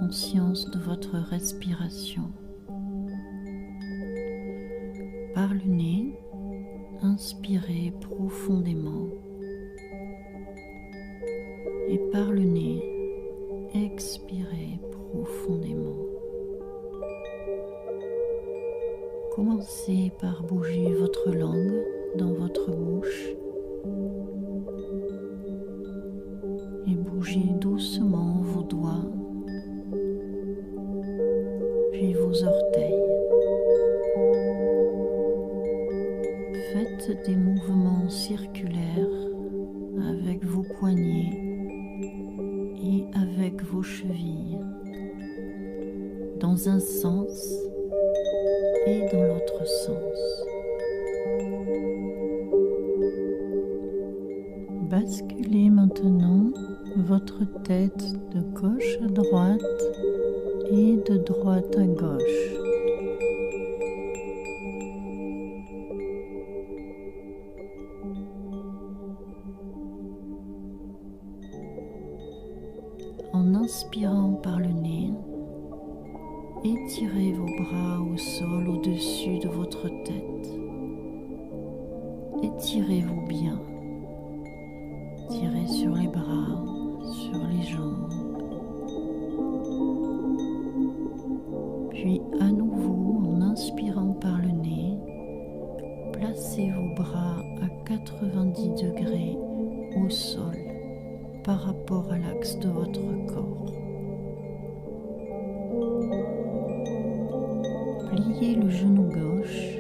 conscience de votre respiration. Par le nez, inspirez profondément. Et par le nez, expirez profondément. Commencez par bouger votre langue dans votre bouche et bougez doucement vos doigts, puis vos orteils. Faites des mouvements circulaires avec vos poignets et avec vos chevilles, dans un sens et dans l'autre sens. Basculez maintenant votre tête de gauche à droite et de droite à gauche. En inspirant par le nez, étirez vos bras au sol au-dessus de votre tête. Étirez-vous bien. Tirez sur les bras, sur les jambes. Puis à nouveau, en inspirant par le nez, placez vos bras à 90 degrés au sol par rapport à l'axe de votre corps. Pliez le genou gauche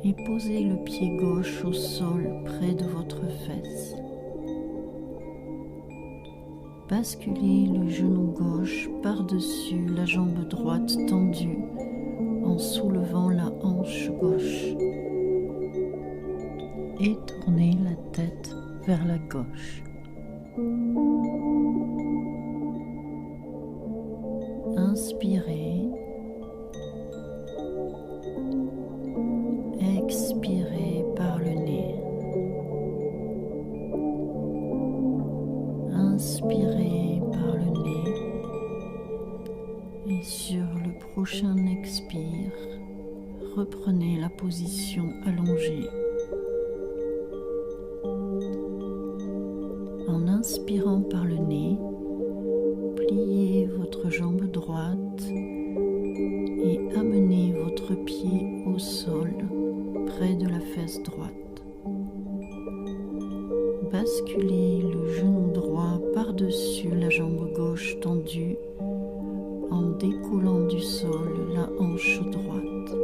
et posez le pied gauche au sol près de votre fesse. Basculez le genou gauche par-dessus la jambe droite tendue en soulevant la hanche gauche et tournez la tête vers la gauche. Inspirez. Expirez par le nez. Inspirez par le nez. Et sur le prochain expire, reprenez la position allongée. En inspirant par le nez, pliez votre jambe droite et amenez votre pied au sol près de la fesse droite. Basculez le genou droit par-dessus la jambe gauche tendue en décollant du sol la hanche droite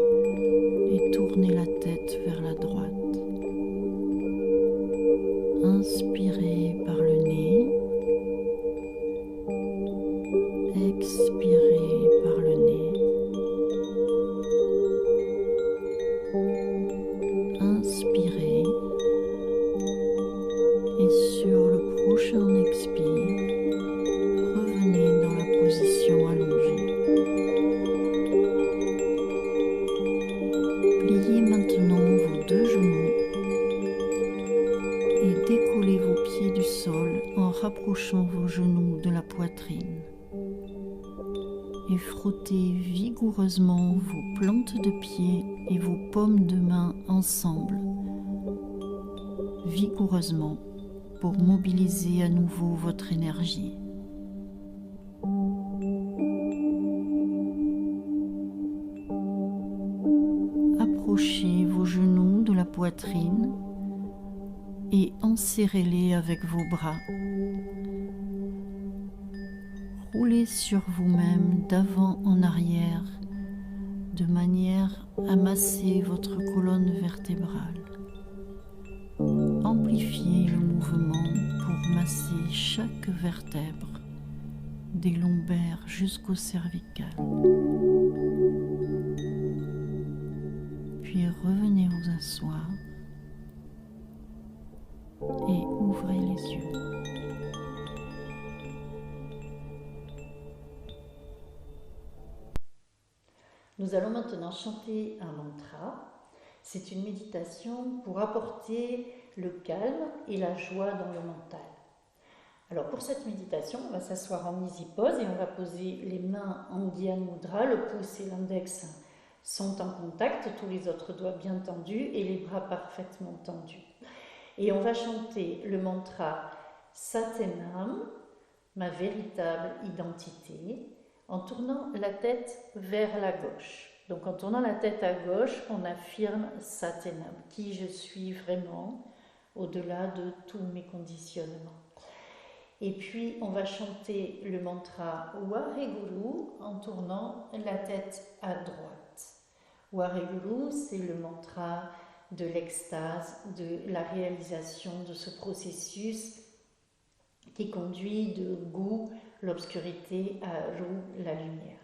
et tournez la tête vers la droite. Inspirez par le nez. Expirez par le nez. Inspirez. Et sur le prochain expire, revenez dans la position allongée. Pliez maintenant vos deux genoux et décollez vos pieds du sol en rapprochant vos genoux de la poitrine. Et frottez vigoureusement vos plantes de pied et vos paumes de main ensemble, vigoureusement, pour mobiliser à nouveau votre énergie. Approchez vos genoux de la poitrine et enserrez-les avec vos bras. Roulez sur vous-même d'avant en arrière de manière à masser votre colonne vertébrale. Amplifiez le mouvement pour masser chaque vertèbre, des lombaires jusqu'au cervical. Puis revenez vous asseoir et ouvrez les yeux. Nous allons maintenant chanter un mantra. C'est une méditation pour apporter le calme et la joie dans le mental. Alors pour cette méditation, on va s'asseoir en easy pose et on va poser les mains en Gyan Mudra, le pouce et l'index sont en contact, tous les autres doigts bien tendus et les bras parfaitement tendus. Et on va chanter le mantra Satenam, ma véritable identité, en tournant la tête vers la gauche. Donc en tournant la tête à gauche, on affirme Satenam, qui je suis vraiment, au-delà de tous mes conditionnements. Et puis on va chanter le mantra Warehguru en tournant la tête à droite. Warehguru, c'est le mantra de l'extase, de la réalisation de ce processus qui conduit de Gu, l'obscurité, à Ru, la lumière.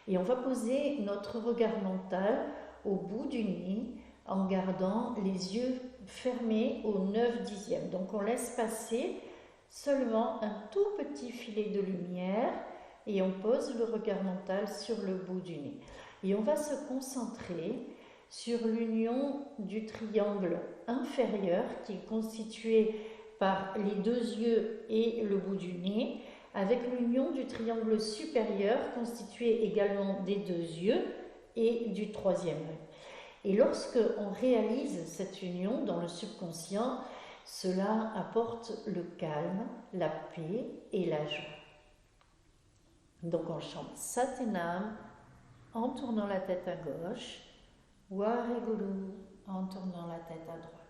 Et on va poser notre regard mental au bout du nez en gardant les yeux fermés au 9/10. Donc on laisse passer seulement un tout petit filet de lumière et on pose le regard mental sur le bout du nez. Et on va se concentrer sur l'union du triangle inférieur qui est constitué par les deux yeux et le bout du nez, avec l'union du triangle supérieur constitué également des deux yeux et du troisième œil. Et lorsque on réalise cette union dans le subconscient, cela apporte le calme, la paix et la joie. Donc on chante Satenam en tournant la tête à gauche, Warehguru en tournant la tête à droite.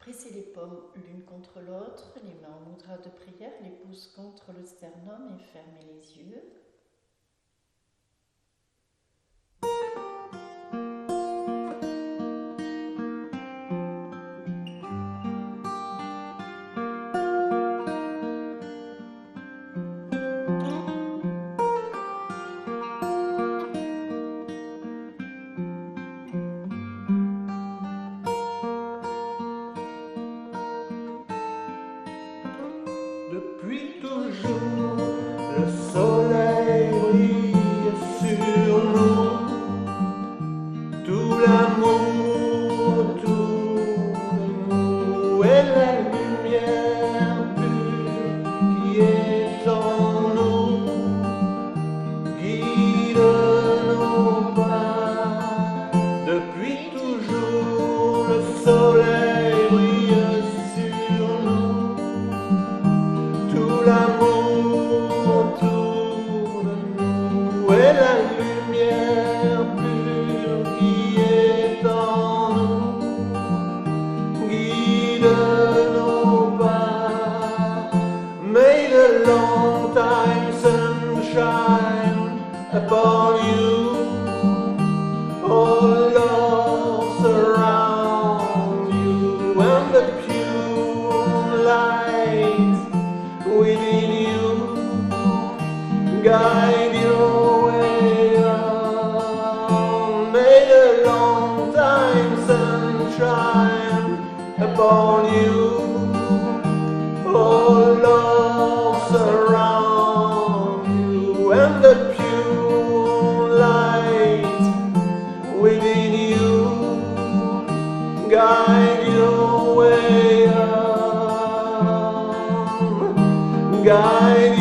Pressez les paumes l'une contre l'autre, les mains en mudra de prière, les pouces contre le sternum et fermez les yeux. Depuis toujours, le soleil brille sur nous. Tout l'amour autour de nous et la lumière pure qui est en nous guide nos pas. Depuis toujours, le soleil brille sur nous. Tout l'amour autour de nous et la lumière pure qui est en nous guide nos pas. May the long time sun shine upon you, all love surround you, and the pure light within you guide your way on. May the long time sun shine upon you, all love surround you, and the pure light within you guide your way on. Guide